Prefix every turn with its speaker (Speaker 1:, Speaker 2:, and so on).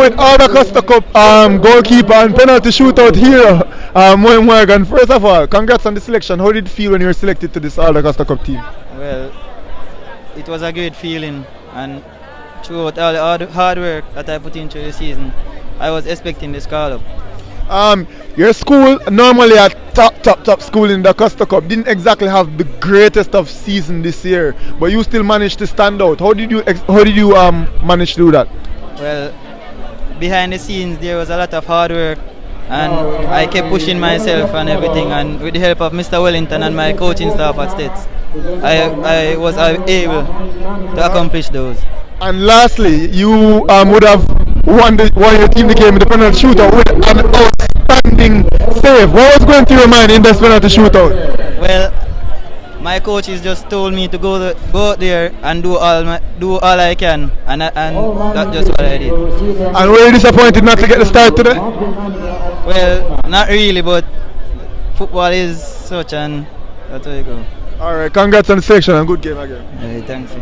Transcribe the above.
Speaker 1: With all the Costa Cup goalkeeper and penalty shootout hero, MOWEY Morgan. First of all, congrats on the selection. How did it feel when you were selected to this All the Costa Cup team?
Speaker 2: Well, it was a great feeling, and throughout all the hard work that I put into the season, I was expecting this call up.
Speaker 1: Your school, normally a top school in the Costa Cup, didn't exactly have the greatest of season this year, but you still managed to stand out. How did you manage to do that?
Speaker 2: Well, behind the scenes there was a lot of hard work, and I kept pushing myself and everything, and with the help of Mr. Wellington and my coaching staff at States, I was able to accomplish those.
Speaker 1: And lastly, you would have won your team the game in the penalty shootout with an outstanding save. What was going through your mind in this penalty shootout?
Speaker 2: Well, my coaches just told me to go out there and do all I can, and that's just what I did.
Speaker 1: And were you disappointed not to get the start today?
Speaker 2: Well, not really, but football is such, and that's where you go.
Speaker 1: Alright, congrats on the selection and good game again.
Speaker 2: Thanks.